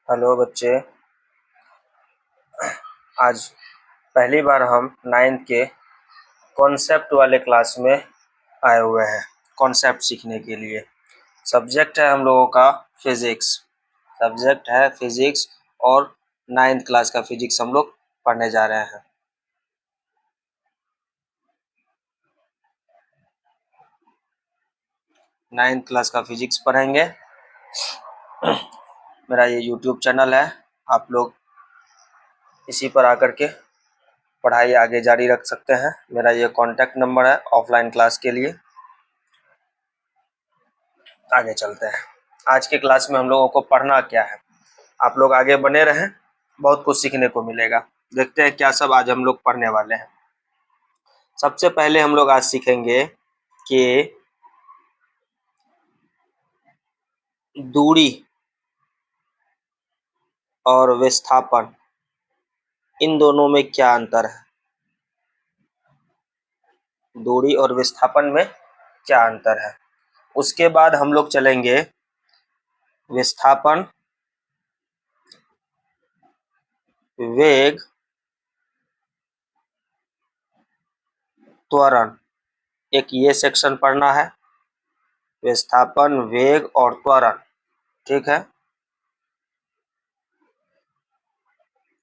Hello बच्चे। आज पहली बार हम 9th के कॉन्सेप्ट वाले क्लास में आए हुए हैं कॉन्सेप्ट सीखने के लिए। सब्जेक्ट है हम लोगों का फिजिक्स। सब्जेक्ट है फिजिक्स और 9th क्लास का फिजिक्स हम लोग पढ़ने जा रहे हैं। नाइन्थ क्लास का फिजिक्स पढ़ेंगे। मेरा ये यूट्यूब चैनल है, आप लोग इसी पर आकर के पढ़ाई आगे जारी रख सकते हैं। मेरा ये कॉन्टैक्ट नंबर है ऑफलाइन क्लास के लिए। आगे चलते हैं। आज के क्लास में हम लोगों को पढ़ना क्या है, आप लोग आगे बने रहें, बहुत कुछ सीखने को मिलेगा। देखते हैं क्या सब आज हम लोग पढ़ने वाले हैं। सबसे पहले हम लोग आज सीखेंगे कि दूरी और विस्थापन, इन दोनों में क्या अंतर है। दूरी और विस्थापन में क्या अंतर है। उसके बाद हम लोग चलेंगे विस्थापन, वेग, त्वरण। एक ये सेक्शन पढ़ना है, विस्थापन, वेग और त्वरण। ठीक है,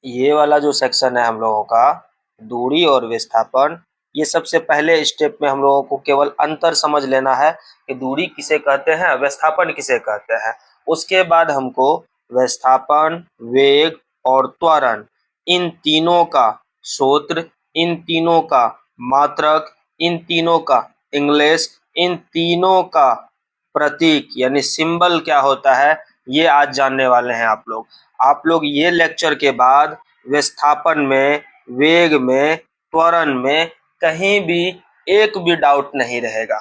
ये वाला जो सेक्शन है हम लोगों का दूरी और विस्थापन, ये सबसे पहले स्टेप में हम लोगों को केवल अंतर समझ लेना है कि दूरी किसे कहते हैं, विस्थापन किसे कहते हैं। उसके बाद हमको विस्थापन, वेग और त्वरण, इन तीनों का सूत्र, इन तीनों का मात्रक, इन तीनों का इंग्लिश, इन तीनों का प्रतीक यानी सिंबल क्या होता है, ये आज जानने वाले हैं आप लोग। आप लोग ये लेक्चर के बाद विस्थापन में, वेग में, त्वरण में कहीं भी एक भी डाउट नहीं रहेगा,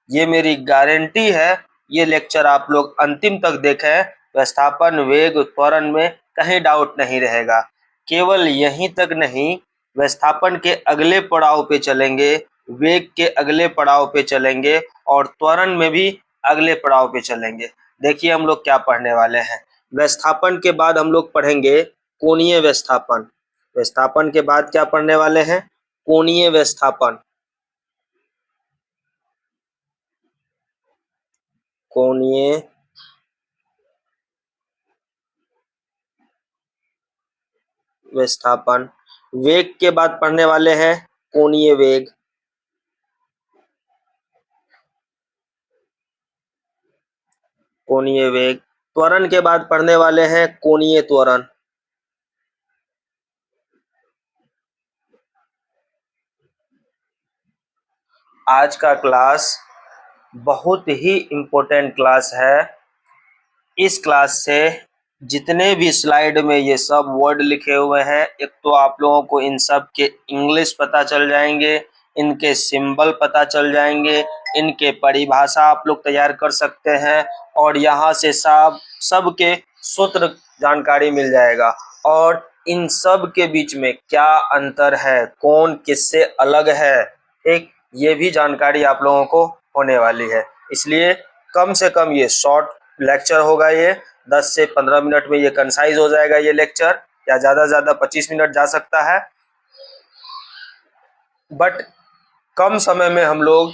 ये मेरी गारंटी है। ये लेक्चर आप लोग अंतिम तक देखें, विस्थापन, वेग, त्वरण में कहीं डाउट नहीं रहेगा। केवल यहीं तक नहीं, विस्थापन के अगले पड़ाव पे चलेंगे, वेग के अगले पड़ाव पे चलेंगे और त्वरण में भी अगले पड़ाव पे चलेंगे। देखिए हम लोग क्या पढ़ने वाले हैं। विस्थापन के बाद हम लोग पढ़ेंगे कोणीय विस्थापन। विस्थापन के बाद क्या पढ़ने वाले हैं, कोणीय विस्थापन। कोणीय विस्थापन। वेग के बाद पढ़ने वाले हैं कोणीय वेग। कोणीय वेग। त्वरण के बाद पढ़ने वाले हैं कोणीय त्वरण। आज का क्लास बहुत ही इम्पोर्टेंट क्लास है। इस क्लास से जितने भी स्लाइड में ये सब वर्ड लिखे हुए हैं, एक तो आप लोगों को इन सब के इंग्लिश पता चल जाएंगे, इनके सिंबल पता चल जाएंगे, इनके परिभाषा आप लोग तैयार कर सकते हैं और यहाँ से सब के सूत्र जानकारी मिल जाएगा। और इन सब के बीच में क्या अंतर है, कौन किससे अलग है, एक ये भी जानकारी आप लोगों को होने वाली है। इसलिए कम से कम ये शॉर्ट लेक्चर होगा, ये 10 से 15 मिनट में ये कंसाइज हो जाएगा ये लेक्चर, या ज्यादा से ज्यादा 25 मिनट जा सकता है। बट कम समय में हम लोग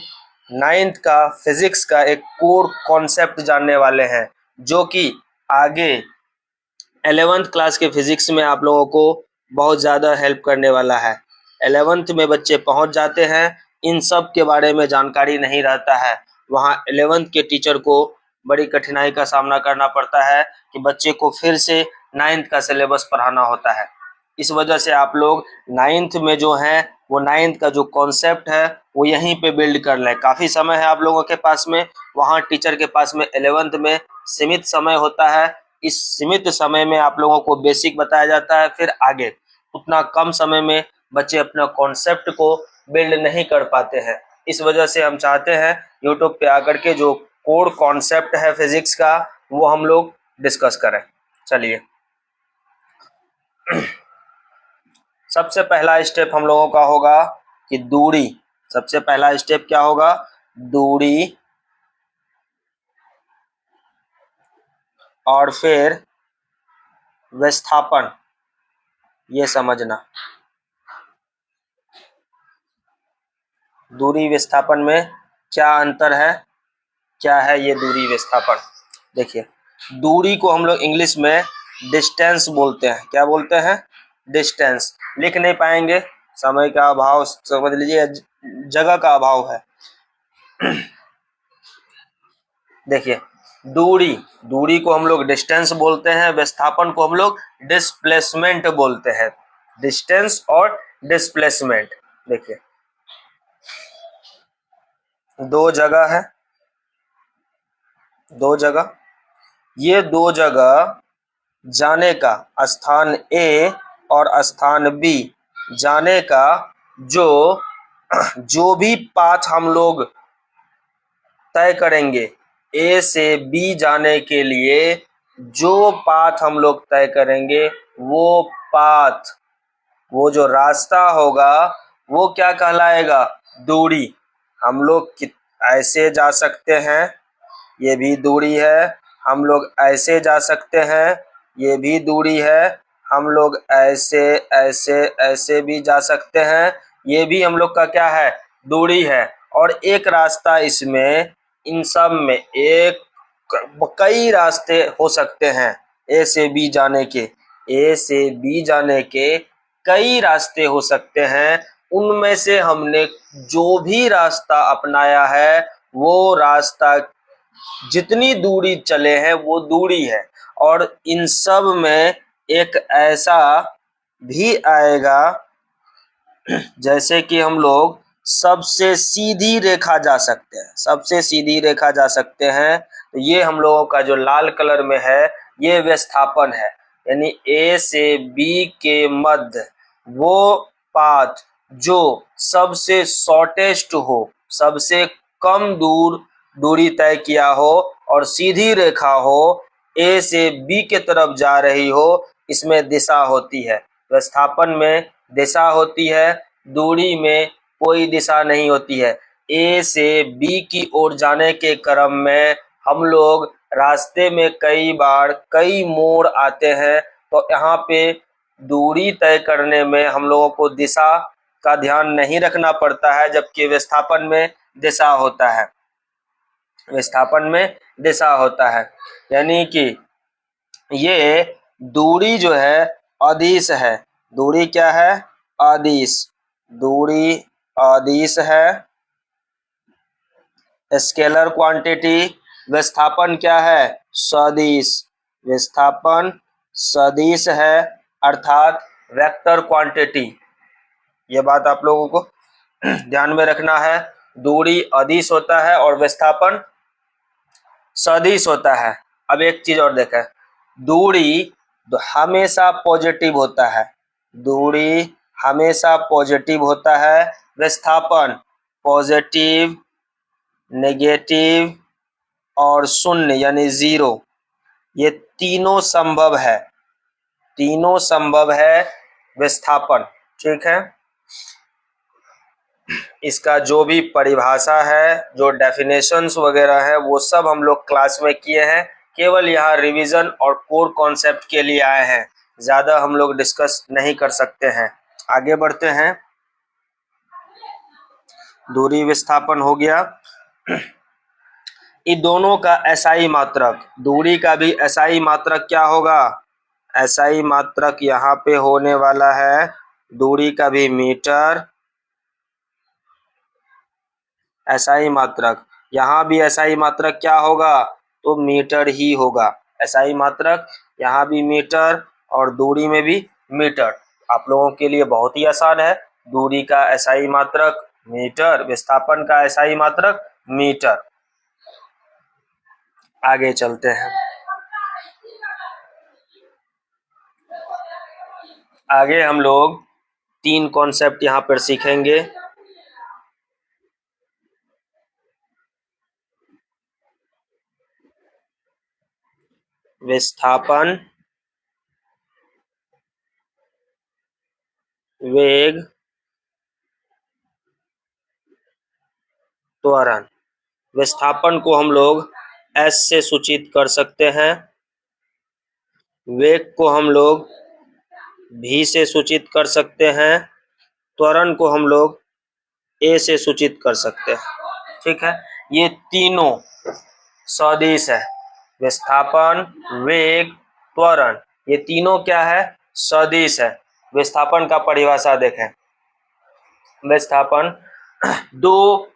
9th का फिजिक्स का एक कोर कॉन्सेप्ट जानने वाले हैं, जो कि आगे 11th क्लास के फिजिक्स में आप लोगों को बहुत ज़्यादा हेल्प करने वाला है। 11th में बच्चे पहुंच जाते हैं, इन सब के बारे में जानकारी नहीं रहता है। वहाँ 11th के टीचर को बड़ी कठिनाई का सामना करना पड़ता है कि बच्चे को फिर से 9th का सिलेबस पढ़ाना होता है। इस वजह से आप लोग 9th में जो है वो 9th का जो कॉन्सेप्ट है वो यहीं पे बिल्ड कर लें। काफ़ी समय है आप लोगों के पास में, वहाँ टीचर के पास में 11th में सीमित समय होता है। इस सीमित समय में आप लोगों को बेसिक बताया जाता है, फिर आगे उतना कम समय में बच्चे अपना कॉन्सेप्ट को बिल्ड नहीं कर पाते हैं। इस वजह से हम चाहते हैं यूट्यूब पे आकर के जो कोर कॉन्सेप्ट है फिजिक्स का वो हम लोग डिस्कस करें। चलिए, सबसे पहला स्टेप हम लोगों का होगा कि दूरी। सबसे पहला स्टेप क्या होगा, दूरी। और फिर विस्थापन, ये समझना। दूरी विस्थापन में क्या अंतर है, क्या है ये दूरी विस्थापन। देखिए, दूरी को हम लोग इंग्लिश में डिस्टेंस बोलते हैं। क्या बोलते हैं? डिस्टेंस। लिख नहीं पाएंगे, समय का अभाव, समझ लीजिए जगह का अभाव है। देखिए, दूरी, दूरी को हम लोग डिस्टेंस बोलते हैं, विस्थापन को हम लोग डिस्प्लेसमेंट बोलते हैं। डिस्टेंस और डिस्प्लेसमेंट। देखिए, दो जगह है, दो जगह, ये दो जगह जाने का, स्थान ए और स्थान बी जाने का जो जो भी पाथ हम लोग तय करेंगे, ए से बी जाने के लिए जो पाथ हम लोग तय करेंगे, वो पाथ, वो जो रास्ता होगा, वो क्या कहलाएगा? दूरी। हम लोग ऐसे जा सकते हैं, ये भी दूरी है। हम लोग ऐसे जा सकते हैं, ये भी दूरी है। हम लोग ऐसे ऐसे ऐसे भी जा सकते हैं, ये भी हम लोग का क्या है? दूरी है। और एक रास्ता इसमें, इन सब में एक कई रास्ते हो सकते हैं ए से बी जाने के, ए से बी जाने के कई रास्ते हो सकते हैं। उनमें से हमने जो भी रास्ता अपनाया है, वो रास्ता जितनी दूरी चले हैं वो दूरी है। और इन सब में एक ऐसा भी आएगा, जैसे कि हम लोग सबसे सीधी रेखा जा सकते हैं, सबसे सीधी रेखा जा सकते हैं। तो ये हम लोगों का जो लाल कलर में है, ये विस्थापन है। यानी ए से बी के मध्य वो पाथ जो सबसे शॉर्टेस्ट हो, सबसे कम दूरी तय किया हो और सीधी रेखा हो, ए से बी के तरफ जा रही हो, इसमें दिशा होती है। विस्थापन में दिशा होती है, दूरी में कोई दिशा नहीं होती है। ए से बी की ओर जाने के क्रम में हम लोग रास्ते में कई बार कई मोड़ आते हैं, तो यहाँ पे दूरी तय करने में हम लोगों को दिशा का ध्यान नहीं रखना पड़ता है, जबकि विस्थापन में दिशा होता है। विस्थापन में दिशा होता है, यानी कि ये दूरी जो है अदिश है। दूरी क्या है? अदिश। दूरी अदिश है। Scalar quantity. विस्थापन क्या है? सदिश। विस्थापन सदिश है, अर्थात वेक्टर क्वांटिटी। ये बात आप लोगों को ध्यान में रखना है। दूरी अदिश होता है और विस्थापन सदिश होता है। अब एक चीज और देखें, दूरी हमेशा पॉजिटिव होता है, दूरी हमेशा पॉजिटिव होता है। विस्थापन पॉजिटिव, नेगेटिव और शून्य यानी जीरो, ये तीनों संभव है, तीनों संभव है विस्थापन। ठीक है, इसका जो भी परिभाषा है, जो डेफिनेशंस वगैरह है, वो सब हम लोग क्लास में किए हैं। केवल यहाँ रिवीजन और कोर कॉन्सेप्ट के लिए आए हैं, ज्यादा हम लोग डिस्कस नहीं कर सकते हैं। आगे बढ़ते हैं। दूरी विस्थापन हो गया। इन दोनों का एसआई मात्रक, दूरी का भी एसआई मात्रक क्या होगा? एसआई मात्रक यहाँ पे होने वाला है, दूरी का भी मीटर। एसआई मात्रक यहाँ भी एसआई मात्रक क्या होगा? तो मीटर ही होगा। एसआई मात्रक यहाँ भी मीटर और दूरी में भी मीटर। आप लोगों के लिए बहुत ही आसान है। दूरी का एसआई मात्रक मीटर, विस्थापन का एसआई मात्रक मीटर। आगे चलते हैं। आगे हम लोग 3 कॉन्सेप्ट यहाँ पर सीखेंगे। विस्थापन, वेग, त्वरण। विस्थापन को हम लोग एस से सूचित कर सकते हैं। वेग को हम लोग v से सूचित कर सकते हैं, त्वरण को हम लोग a से सूचित कर सकते हैं। ठीक है, ये तीनों सदिश है, विस्थापन, वेग, त्वरण, ये तीनों क्या है, सदिश है। विस्थापन का परिभाषा देखें। विस्थापन दो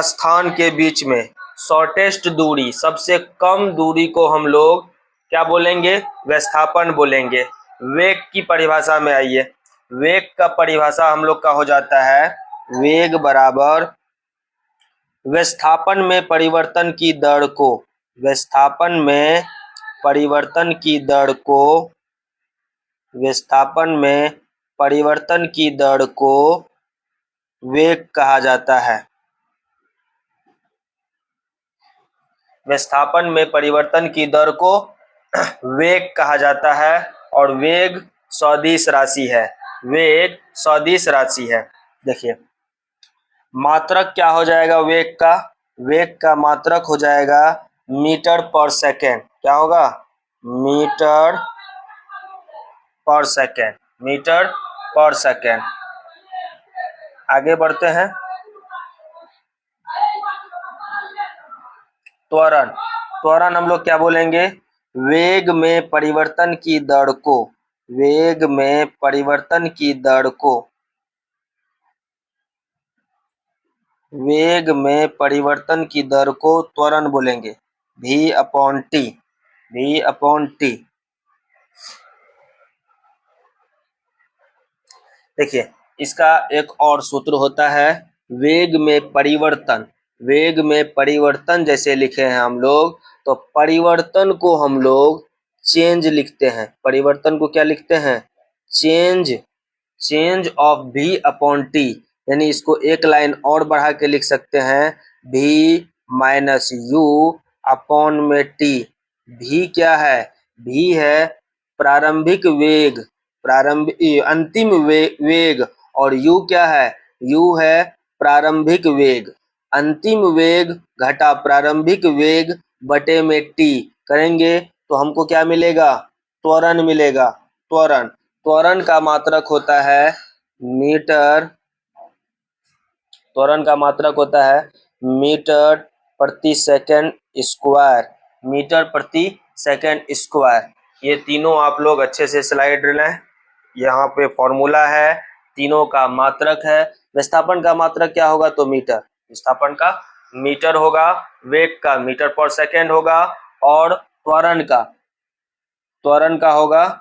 स्थान के बीच में शॉर्टेस्ट दूरी, सबसे कम दूरी को हम लोग क्या बोलेंगे, विस्थापन बोलेंगे। वेग की परिभाषा में आइए। वेग का परिभाषा हम लोग का हो जाता है, वेग बराबर विस्थापन में परिवर्तन की दर को, विस्थापन में परिवर्तन की दर को, विस्थापन में परिवर्तन की दर को वेग कहा जाता है। विस्थापन में परिवर्तन की दर को वेग कहा जाता है, और वेग सदिश राशि है। वेग सदिश राशि है। देखिए, मात्रक क्या हो जाएगा वेग का, वेग का मात्रक हो जाएगा मीटर पर सेकेंड। क्या होगा, मीटर पर सेकेंड, मीटर पर सेकेंड। आगे बढ़ते हैं। त्वरण, त्वरण हम लोग क्या बोलेंगे, वेग में परिवर्तन की दर को, वेग में परिवर्तन की दर को, वेग में परिवर्तन की दर को त्वरण बोलेंगे, v upon T, v upon T. देखिए, इसका एक और सूत्र होता है, वेग में परिवर्तन, वेग में परिवर्तन जैसे लिखे हैं हम लोग, तो परिवर्तन को हम लोग चेंज लिखते हैं। परिवर्तन को क्या लिखते हैं, change, change of v upon T. यानी इसको एक लाइन और बढ़ा के लिख सकते हैं, v माइनस यू अपॉन में टी। v क्या है, v है प्रारंभिक वेग, प्रारंभिक अंतिम वेग, और u क्या है, u है प्रारंभिक वेग। अंतिम वेग घटा प्रारंभिक वेग बटे में t करेंगे तो हमको क्या मिलेगा, त्वरण मिलेगा। त्वरण, त्वरण का मात्रक होता है मीटर, त्वरण का मात्रक होता है मीटर प्रति सेकंड स्क्वायर, मीटर प्रति सेकंड स्क्वायर। ये तीनों आप लोग अच्छे से स्लाइड लें, यहाँ पे फॉर्मूला है, तीनों का मात्रक है। विस्थापन का मात्रक क्या होगा, तो मीटर, विस्थापन का मीटर होगा, वेग का मीटर पर सेकंड होगा, और त्वरण का, त्वरण का होगा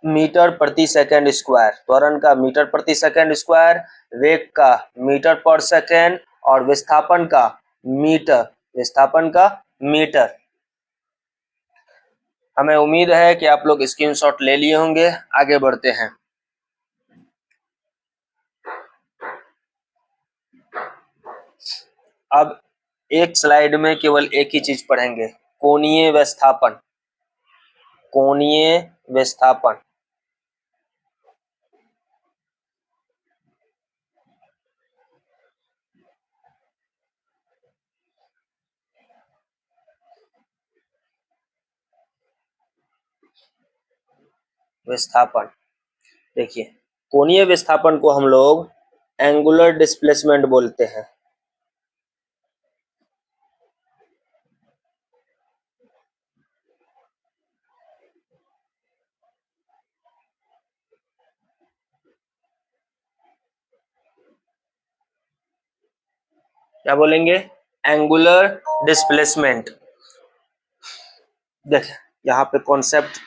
मीटर प्रति सेकंड स्क्वायर। त्वरण का मीटर प्रति सेकंड स्क्वायर, वेग का मीटर पर सेकंड, और विस्थापन का मीटर, विस्थापन का मीटर। हमें उम्मीद है कि आप लोग स्क्रीनशॉट ले लिए होंगे। आगे बढ़ते हैं। अब एक स्लाइड में केवल एक ही चीज पढ़ेंगे, कोणीय विस्थापन, कोणीय विस्थापन। विस्थापन, देखिए, कोणीय विस्थापन को हम लोग एंगुलर डिस्प्लेसमेंट बोलते हैं। क्या बोलेंगे, एंगुलर डिस्प्लेसमेंट। देख, यहाँ पे कॉन्सेप्ट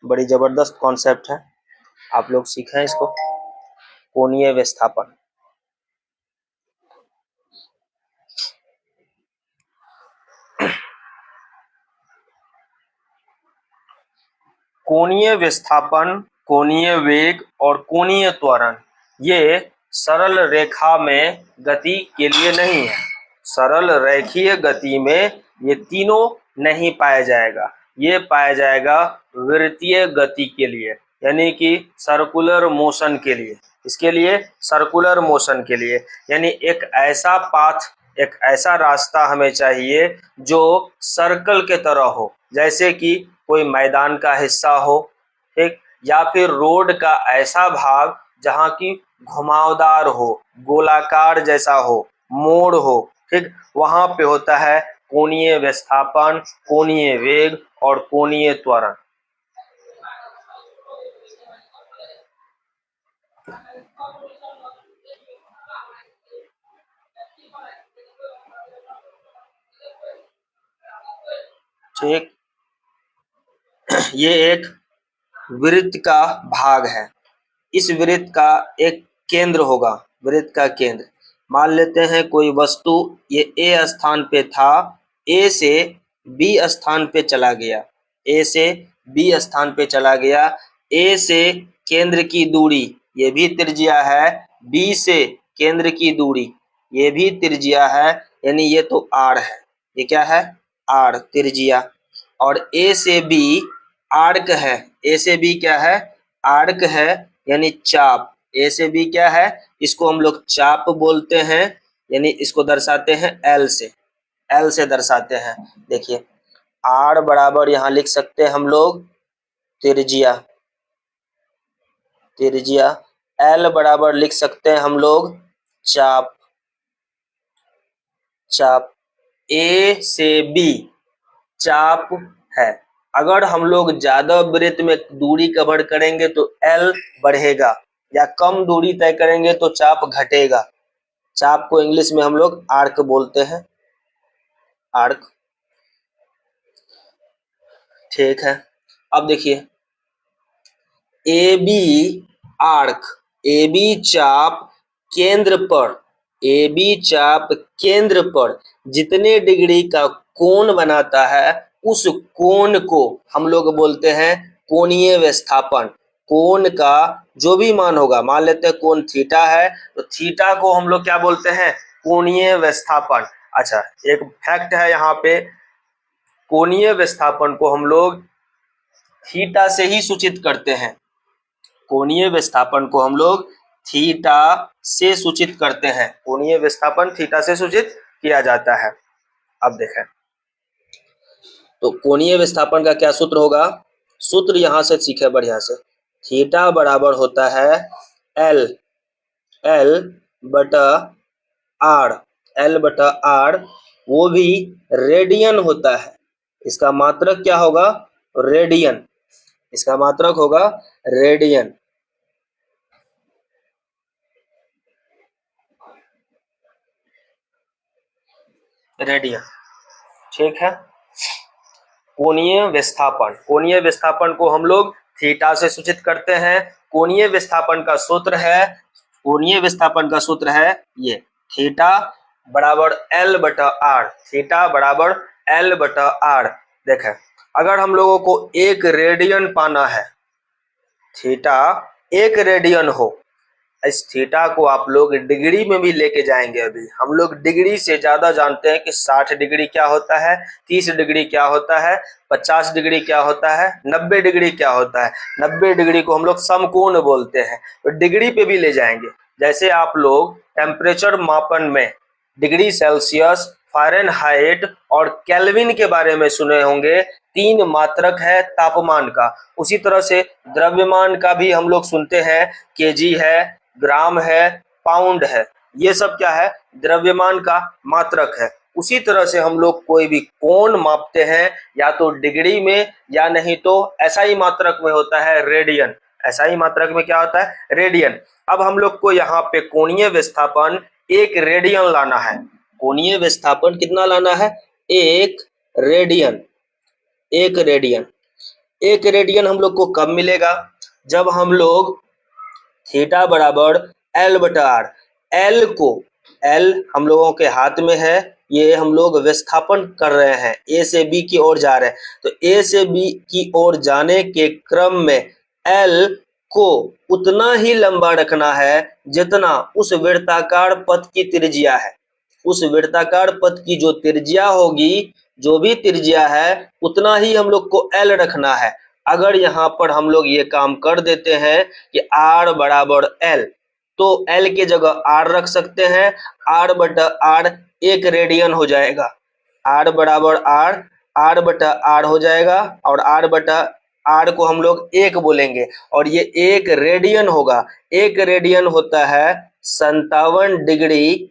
बड़ी जबरदस्त कॉन्सेप्ट है, आप लोग सीखें इसको। कोणीय विस्थापन, कोणीय विस्थापन, कोणीय वेग और कोणीय त्वरण, ये सरल रेखा में गति के लिए नहीं है। सरल रेखीय गति में ये तीनों नहीं पाया जाएगा, ये पाया जाएगा वृत्तीय गति के लिए, यानी कि सर्कुलर मोशन के लिए। इसके लिए सर्कुलर मोशन के लिए, यानी एक ऐसा पाथ, एक ऐसा रास्ता हमें चाहिए जो सर्कल के तरह हो, जैसे कि कोई मैदान का हिस्सा हो, ठीक, या फिर रोड का ऐसा भाग जहां की घुमावदार हो, गोलाकार जैसा हो, मोड़ हो, ठीक, वहां पे होता है कोणीय विस्थापन, कोणीय वेग और कोणीय त्वरण। ठीक, ये एक वृत्त का भाग है। इस वृत्त का एक केंद्र होगा, वृत्त का केंद्र। मान लेते हैं कोई वस्तु ये ए स्थान पे था, ए से बी स्थान पे चला गया, ए से बी स्थान पे चला गया। ए से केंद्र की दूरी ये भी त्रिज्या है, बी से केंद्र की दूरी ये भी त्रिज्या है, यानी ये तो आर है। ये क्या है? आर, त्रिज्या। और ए से बी आर्क है। ए से बी क्या है? आर्क है, यानी चाप। ए से बी क्या है? इसको हम लोग चाप बोलते हैं, यानी इसको दर्शाते हैं एल से। एल से दर्शाते हैं। देखिए आर बराबर यहाँ लिख सकते हैं हम लोग त्रिज्या, त्रिज्या। एल बराबर लिख सकते हैं हम लोग चाप, चाप। ए से बी चाप है। अगर हम लोग ज्यादा वृत्त में दूरी कवर करेंगे तो एल बढ़ेगा, या कम दूरी तय करेंगे तो चाप घटेगा। चाप को इंग्लिश में हम लोग आर्क बोलते हैं, आर्क। ठीक है, अब देखिए A B arc, A B चाप केंद्र पर, ए बी चाप केंद्र पर जितने डिग्री का कोण बनाता है उस कोण को हम लोग बोलते हैं कोणीय विस्थापन। कोण का जो भी मान होगा, मान लेते हैं कोण थीटा है तो थीटा को हम लोग क्या बोलते हैं? कोणीय विस्थापन। अच्छा, एक फैक्ट है यहाँ पे, कोणीय विस्थापन को हम लोग थीटा से ही सूचित करते हैं। कोणीय विस्थापन को हम लोग थीटा से सूचित करते हैं। कोणीय विस्थापन थीटा से सूचित किया जाता है। अब देखें तो कोणीय विस्थापन का क्या सूत्र होगा? सूत्र यहां से सीखे बढ़िया से। थीटा बराबर होता है एल, एल बटा आर, एल बटा आर, वो भी रेडियन होता है। इसका मात्रक क्या होगा? रेडियन। इसका मात्रक होगा रेडियन। रेडियन, ठीक है। कोणीय विस्थापन, कोणीय विस्थापन को हम लोग थीटा से सूचित करते हैं। कोणीय विस्थापन का सूत्र है, कोणीय विस्थापन का सूत्र है ये थीटा बराबर एल बटा आर, थीटा बराबर एल बटा आर। देखें अगर हम लोगों को एक रेडियन पाना है, थीटा एक रेडियन हो, इस थीटा को आप लोग डिग्री में भी लेके जाएंगे। अभी हम लोग डिग्री से ज्यादा जानते हैं कि 60 डिग्री क्या होता है, 30 डिग्री क्या होता है, 50 डिग्री क्या होता है, 90 डिग्री क्या होता है। 90 डिग्री को हम लोग समकोण बोलते हैं, तो डिग्री पे भी ले जाएंगे। जैसे आप लोग टेम्परेचर मापन में डिग्री सेल्सियस, फ़ारेनहाइट और केल्विन के बारे में सुने होंगे। 3 मात्रक है तापमान का। उसी तरह से द्रव्यमान का भी हम लोग सुनते हैं, केजी है, ग्राम है, पाउंड है। ये सब क्या है? द्रव्यमान का मात्रक है। उसी तरह से हम लोग कोई भी कोण मापते हैं या तो डिग्री में या नहीं तो एसआई मात्रक में होता है रेडियन। एसआई मात्रक में क्या होता है? रेडियन। अब हम लोग को यहाँ पे कोणीय विस्थापन 1 रेडियन लाना है। कोणीय विस्थापन कितना लाना है? 1 रेडियन, 1 रेडियन। 1 रेडियन हम लोग को कब मिलेगा? जब हम लोग थीटा बराबर एल बटा आर, एल को, एल हम लोगों के हाथ में है, ये हम लोग विस्थापन कर रहे हैं, ए से बी की ओर जा रहे हैं, तो ए से बी की ओर जाने के क्रम में एल को उतना ही लंबा रखना है जितना उस वृत्ताकार पथ की त्रिज्या है। उस वृत्ताकार पथ की जो त्रिज्या होगी, जो भी त्रिज्या है, उतना ही हम लोग को एल रखना है। अगर यहाँ पर हम लोग ये काम कर देते हैं कि r बराबर l, तो l के जगह r रख सकते हैं, r बटा r 1 रेडियन हो जाएगा। r बराबर r आर बटा आर हो जाएगा, और आर बटा आर को हम लोग एक बोलेंगे, और ये एक रेडियन होगा। एक रेडियन होता है 57 डिग्री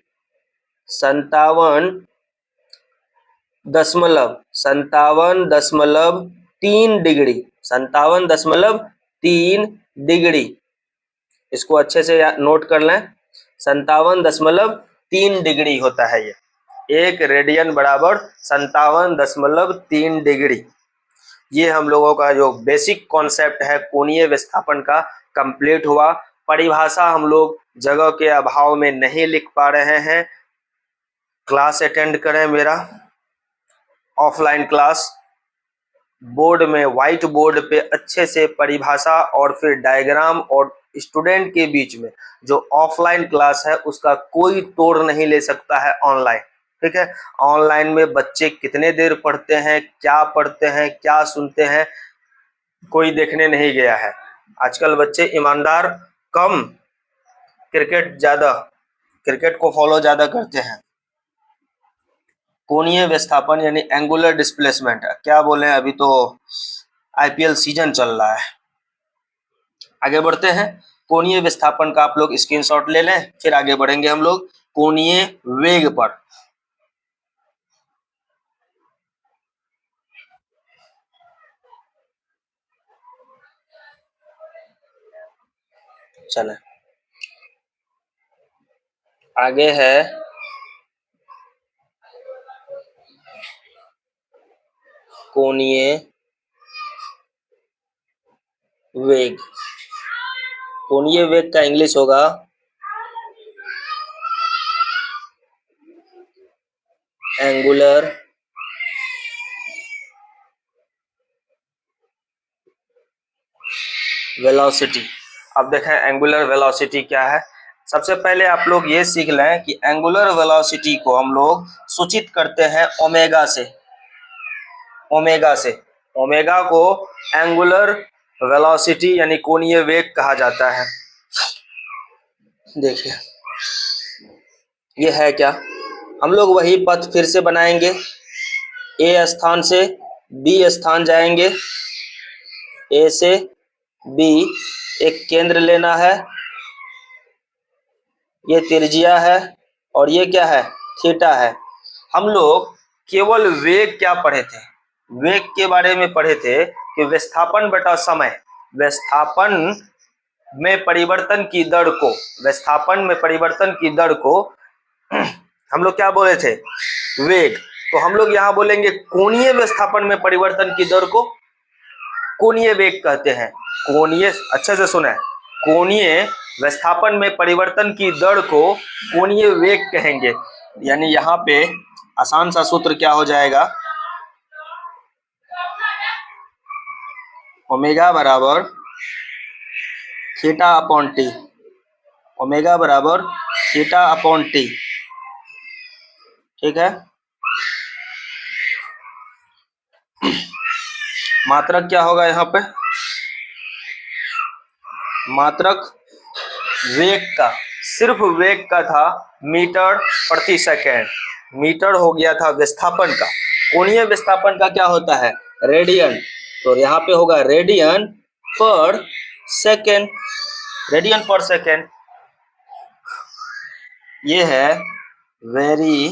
57.3 डिग्री, 57.3 डिग्री। इसको अच्छे से नोट कर लें, 57.3 डिग्री होता है ये। एक रेडियन बराबर 57.3 डिग्री। ये हम लोगों का जो बेसिक कॉन्सेप्ट है कोणीय विस्थापन का कंप्लीट हुआ। परिभाषा हम लोग जगह के अभाव में नहीं लिख पा रहे हैं। क्लास अटेंड करें मेरा ऑफलाइन क्लास, बोर्ड में व्हाइट बोर्ड पे अच्छे से परिभाषा और फिर डायग्राम, और स्टूडेंट के बीच में जो ऑफलाइन क्लास है उसका कोई तोड़ नहीं ले सकता है ऑनलाइन। ठीक है, ऑनलाइन में बच्चे कितने देर पढ़ते हैं, क्या सुनते हैं, कोई देखने नहीं गया है। आजकल बच्चे ईमानदार कम, क्रिकेट ज्यादा, क्रिकेट को फॉलो ज्यादा करते हैं। कोणीय विस्थापन यानी एंगुलर डिस्प्लेसमेंट, क्या बोले, अभी तो आईपीएल सीजन चल रहा है। आगे बढ़ते हैं, कोणीय विस्थापन का आप लोग स्क्रीनशॉट ले लें, फिर आगे बढ़ेंगे हम लोग कोणीय वेग पर। चले आगे है कोणीय वेग। कोणीय वेग का इंग्लिश होगा एंगुलर वेलोसिटी। अब देखें एंगुलर वेलोसिटी क्या है। सबसे पहले आप लोग ये सीख लें कि एंगुलर वेलोसिटी को हम लोग सूचित करते हैं ओमेगा से। ओमेगा को एंगुलर वेलोसिटी यानी कोणीय वेग कहा जाता है। देखिए ये है क्या, हम लोग वही पथ फिर से बनाएंगे। ए स्थान से बी स्थान जाएंगे, ए से बी एक केंद्र लेना है, ये त्रिज्या है, और ये क्या है, थीटा है। हम लोग केवल वेग क्या पढ़े थे, वेग के बारे में पढ़े थे कि विस्थापन बटा समय, विस्थापन में परिवर्तन की दर को, विस्थापन में परिवर्तन की दर को हम लोग क्या बोले थे, वेग। तो हम लोग यहाँ बोलेंगे कोणीय विस्थापन में परिवर्तन की दर को कोणीय वेग कहते हैं। कोणीय, अच्छे से सुने, कोणीय विस्थापन में परिवर्तन की दर को कोणीय वेग कहेंगे। यानी यहाँ पे आसान सा सूत्र क्या हो जाएगा, ओमेगा बराबर थीटा अपॉन टी, ओमेगा बराबर थीटा अपॉन टी। ठीक है, मात्रक क्या होगा यहाँ पे, मात्रक वेग का, सिर्फ वेग का था मीटर प्रति सेकेंड, मीटर हो गया था विस्थापन का। कोणीय विस्थापन का क्या होता है, रेडियन, तो यहाँ पे होगा रेडियन पर सेकेंड, रेडियन पर सेकेंड। ये है very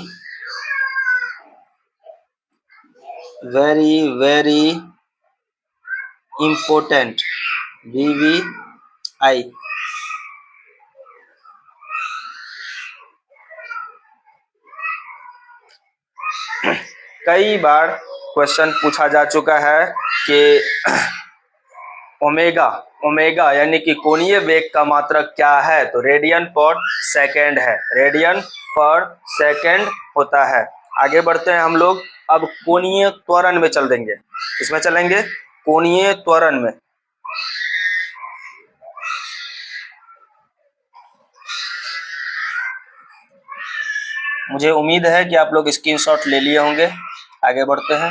very very important, VVI। कई बार क्वेश्चन पूछा जा चुका है कि ओमेगा, ओमेगा यानी कि कोणीय वेग का मात्रक क्या है, तो रेडियन पर सेकेंड है, रेडियन पर सेकेंड होता है। आगे बढ़ते हैं हम लोग, अब कोणीय त्वरण में चल देंगे, इसमें चलेंगे कोणीय त्वरण में। मुझे उम्मीद है कि आप लोग स्क्रीनशॉट ले लिए होंगे। आगे बढ़ते हैं,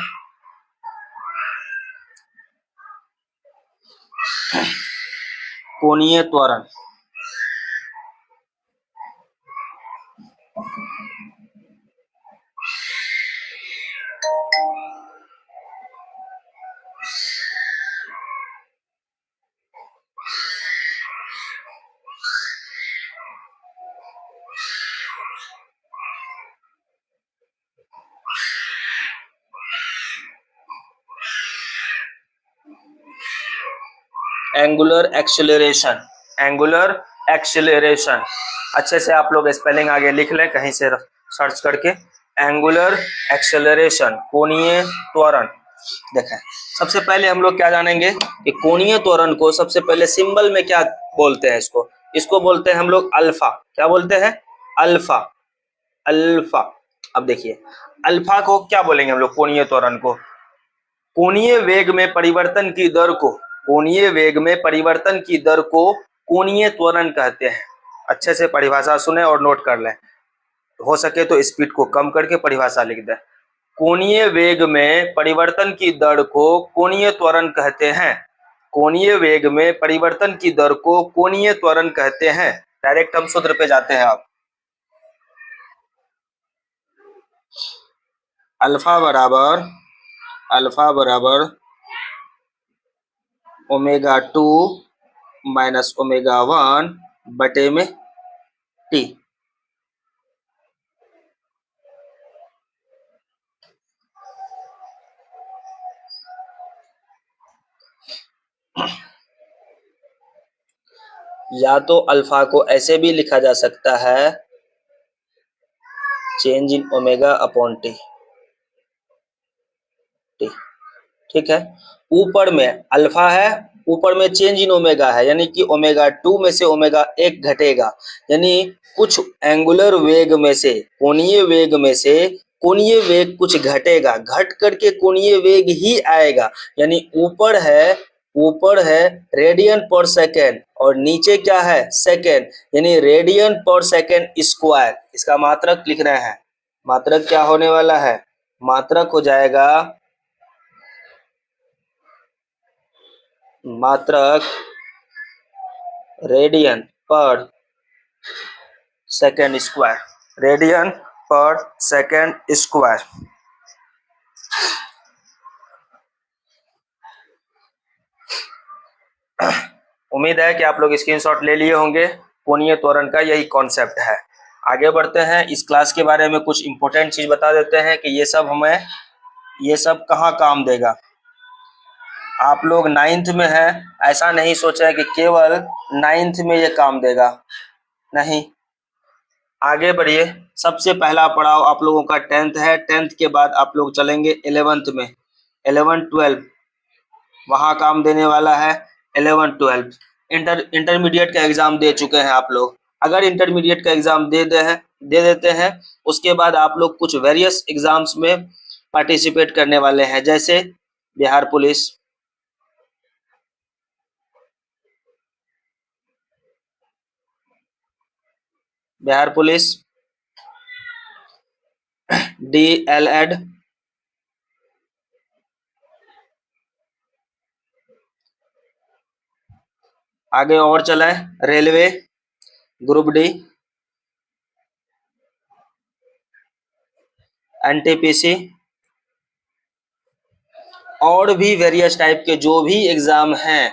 कोणीय त्वरण। Angular acceleration, angular acceleration. अच्छे से आप लोग स्पेलिंग आगे लिख लें कहीं से सर्च करके। एंगुलर एक्सेलरेशन, कोणीय त्वरण। देखें, सबसे पहले हम लोग क्या जानेंगे कि कोणीय त्वरण को सबसे पहले सिंबल में क्या बोलते हैं। इसको बोलते हैं हम लोग अल्फा। क्या बोलते हैं? Alpha, alpha. अब देखिए, अल्फा को क्या बोलेंगे हम लोग? कोणीय त्वरण को कोणीय वेग में परिवर्तन की दर को, कोणीय वेग में परिवर्तन की दर को कोणीय त्वरण कहते हैं। अच्छे से परिभाषा सुने और नोट कर लें, हो सके तो स्पीड को कम करके परिभाषा लिख दें। कोणीय वेग में परिवर्तन की दर को कोणीय त्वरण कहते हैं। कोणीय वेग में परिवर्तन की दर को कोणीय त्वरण कहते हैं। डायरेक्ट हम सूत्र पे जाते हैं। आप अल्फा बराबर ओमेगा 2 माइनस ओमेगा 1 बटे में टी। या तो अल्फा को ऐसे भी लिखा जा सकता है, change in omega upon T. ठीक है, ऊपर में अल्फा है, ऊपर में चेंज इन ओमेगा है, यानी कि ओमेगा 2 में से ओमेगा 1 घटेगा, यानी कुछ एंगुलर वेग में से, कोणीय वेग में से कोणीय वेग कुछ घटेगा, घट करके कोणीय वेग ही आएगा। यानी ऊपर है रेडियन पर सेकेंड और नीचे क्या है? सेकेंड, यानी रेडियन पर सेकेंड स्क्वायर। इसका मात्रक लिख रहे हैं। मात्रक क्या होने वाला है? मात्रक हो जाएगा, मात्रक रेडियन पर सेकेंड स्क्वायर, रेडियन पर सेकेंड स्क्वायर। उम्मीद है कि आप लोग स्क्रीनशॉट ले लिए होंगे। कोणीय त्वरण का यही कॉन्सेप्ट है। आगे बढ़ते हैं। इस क्लास के बारे में कुछ इंपॉर्टेंट चीज बता देते हैं कि ये सब कहाँ काम देगा। आप लोग 9th में है, ऐसा नहीं सोचा कि केवल 9th में ये काम देगा, नहीं। आगे बढ़िए। सबसे पहला पड़ाव आप लोगों का 10th है। 10th के बाद आप लोग चलेंगे 11th में, 11 12 वहां काम देने वाला है। 11 12 इंटरमीडिएट का एग्जाम दे चुके हैं आप लोग। अगर इंटरमीडिएट का एग्जाम दे देते हैं, उसके बाद आप लोग कुछ वेरियस एग्जाम्स में पार्टिसिपेट करने वाले हैं, जैसे बिहार पुलिस, DLED, आगे और चले रेलवे, ग्रुप डी, NTPC और भी वेरियस टाइप के जो भी एग्जाम हैं,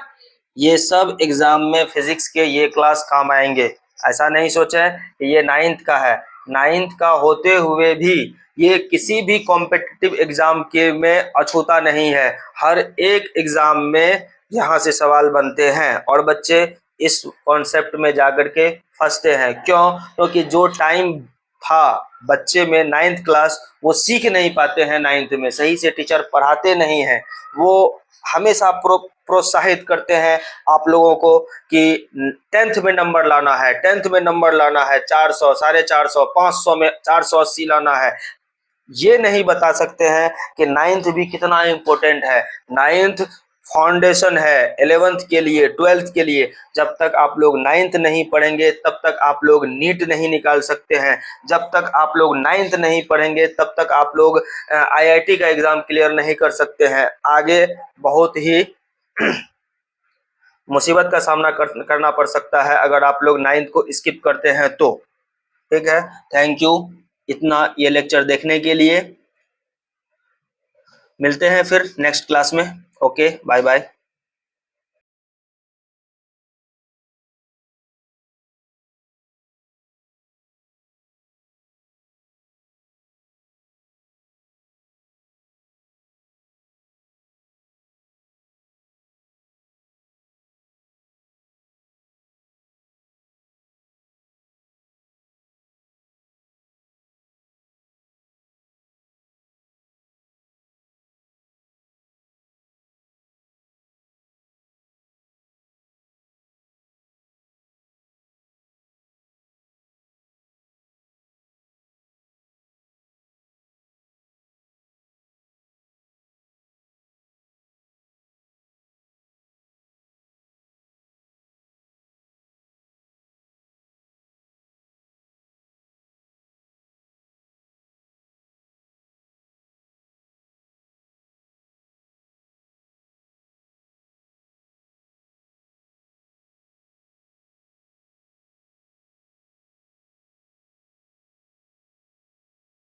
ये सब एग्जाम में फिजिक्स के ये क्लास काम आएंगे। ऐसा नहीं सोचे कि ये 9th का है। 9th का होते हुए भी ये किसी भी कॉम्पिटिटिव एग्जाम के में अछूता नहीं है। हर एक एग्जाम में यहाँ से सवाल बनते हैं और बच्चे इस कॉन्सेप्ट में जाकर के फंसते हैं। क्यों? क्योंकि जो टाइम था बच्चे में 9th क्लास, वो सीख नहीं पाते हैं। 9th में सही से टीचर पढ़ाते नहीं हैं। वो हमेशा प्रोत्साहित करते हैं आप लोगों को कि 10th में नंबर लाना है, 10th में नंबर लाना है, 400, 450, 500 में 480 लाना है। ये नहीं बता सकते हैं कि 9th भी कितना इम्पोर्टेंट है। 9th फाउंडेशन है 11th के लिए, 12th के लिए। जब तक आप लोग 9th नहीं पढ़ेंगे तब तक आप लोग नीट नहीं निकाल सकते हैं। जब तक आप लोग 9th नहीं पढ़ेंगे तब तक आप लोग IIT का एग्जाम क्लियर नहीं कर सकते हैं। आगे बहुत ही मुसीबत का सामना करना पड़ सकता है अगर आप लोग 9th को स्किप करते हैं तो। ठीक है, थैंक यू इतना ये लेक्चर देखने के लिए। मिलते हैं फिर नेक्स्ट क्लास में। Okay, bye bye.